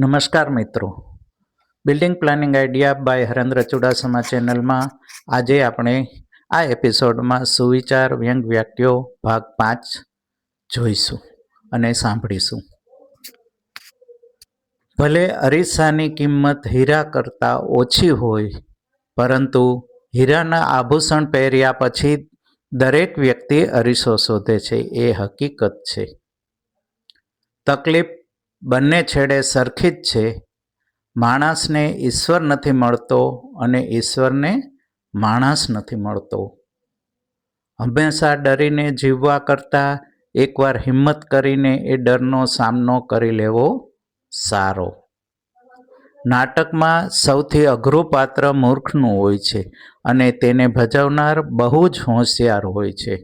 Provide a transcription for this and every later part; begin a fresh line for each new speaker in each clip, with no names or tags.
નમસ્કાર મિત્રો, building planning idea by Harendra Chudasama ચેનલમાં આજે આપણે આ એપિસોડમાં સુવિચાર વ્યંગ વાક્યો ભાગ 5 જોઈશું અને સાંભળીશું. ભલે અરીસાની કિંમત હીરા કરતાં ઓછી હોય, પરંતુ હીરાના આભૂષણ પહેર્યા પછી દરેક વ્યક્તિ અરીસો શોધે છે, એ હકીકત છે. તકલીફ બંને છેડે સરખી જ છે. માણસને ઈશ્વર નથી મળતો અને ઈશ્વરને માણસ નથી મળતો. હંમેશા ડરીને જીવવા કરતાં એકવાર હિંમત કરીને એ ડરનો સામનો કરી લેવો સારો. નાટકમાં સૌથી અઘરું પાત્ર મૂર્ખનું હોય છે અને તેને ભજવનાર બહુ જ હોશિયાર હોય છે.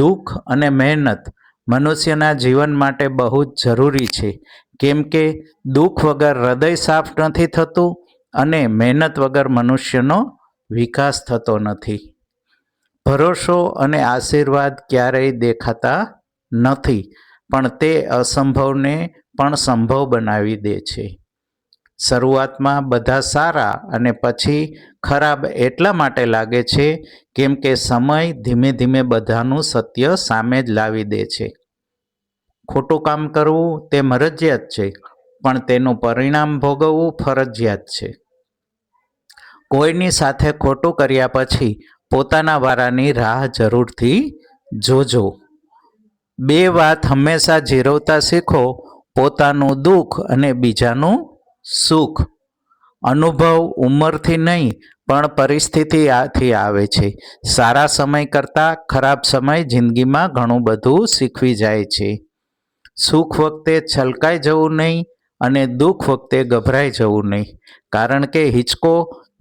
દુઃખ અને મહેનત મનુષ્યના જીવન માટે બહુ જ જરૂરી છે, કેમ કે દુઃખ વગર હૃદય સાફ નથી થતું અને મહેનત વગર મનુષ્યનો વિકાસ થતો નથી. ભરોસો અને આશીર્વાદ ક્યારેય દેખાતા નથી, પણ તે અસંભવને પણ સંભવ બનાવી દે છે. શરૂઆતમાં બધા સારા અને પછી ખરાબ એટલા માટે લાગે છે કેમ કે સમય ધીમે ધીમે બધાનું સત્ય સામે જ લાવી દે છે. ખોટું કામ કરવું તે મરજિયાત છે, પણ તેનું પરિણામ ભોગવવું ફરજિયાત છે. કોઈની સાથે ખોટું કર્યા પછી પોતાના વારાની રાહ જરૂરથી જોજો. બે વાત હંમેશા જીરવતા શીખો: પોતાનું દુઃખ અને બીજાનું સુખ. અનુભવ ઉંમરથી નહીં પણ પરિસ્થિતિથી આવે છે. સારા સમય કરતાં ખરાબ સમય જિંદગીમાં ઘણું બધું શીખવી જાય છે. સુખ વખતે છલકાઈ જવું નહીં અને દુઃખ વખતે ગભરાઈ જવું નહીં, કારણ કે હિંચકો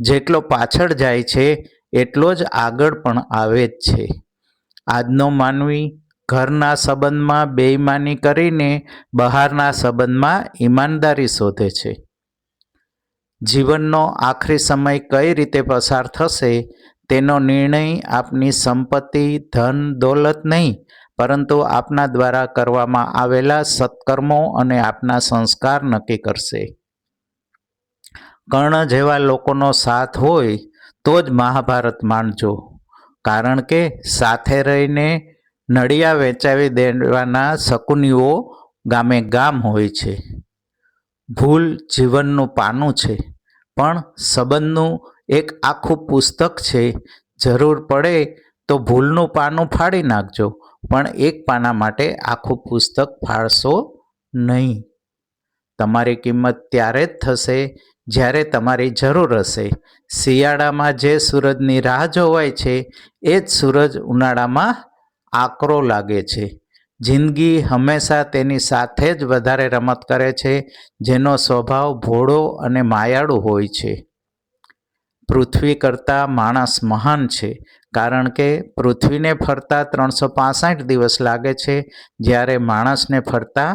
જેટલો પાછળ જાય છે એટલો જ આગળ પણ આવે જ છે. આજનો માનવી ઘરના સંબંધમાં બેઈમાની કરીને બહારના સંબંધમાં ઈમાનદારી શોધે છે. જીવનનો આખરી સમય કઈ રીતે પસાર થશે તેનો નિર્ણય આપની સંપત્તિ, ધન, દોલત નહીં, પરંતુ આપના દ્વારા કરવામાં આવેલા સત્કર્મો અને આપના સંસ્કાર નક્કી કરશે. કર્ણ જેવા લોકોનો સાથ હોય તો જ મહાભારત માંડજો, કારણ કે સાથે રહીને નળિયા વેચાવી દેવાના શકુનીઓ ગામે ગામ હોય છે. ભૂલ જીવનનું પાનું છે, પણ સંબંધનું એક આખું પુસ્તક છે. જરૂર પડે તો ભૂલનું પાનું ફાડી નાખજો, પણ એક પાના માટે આખું પુસ્તક ફાડશો નહીં. તમારી કિંમત ત્યારે જ થશે જ્યારે તમારી જરૂર હશે. શિયાળામાં જે સૂરજની રાહ જોવાય છે એ જ સૂરજ ઉનાળામાં આકરો લાગે છે. જિંદગી હંમેશા તેની સાથે જ વધારે રમત કરે છે, જેનો સ્વભાવ ભોળો અને માયાળુ હોય છે. પૃથ્વી કરતાં માણસ મહાન છે, કારણ કે પૃથ્વીને ફરતા 365 દિવસ લાગે છે, જ્યારે માણસને ફરતા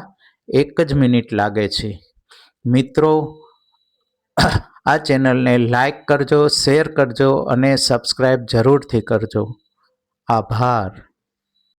1 જ મિનિટ લાગે છે. મિત્રો, આ ચેનલને લાઈક કરજો, શેર કરજો અને સબસ્ક્રાઈબ જરૂરથી કરજો. આભાર.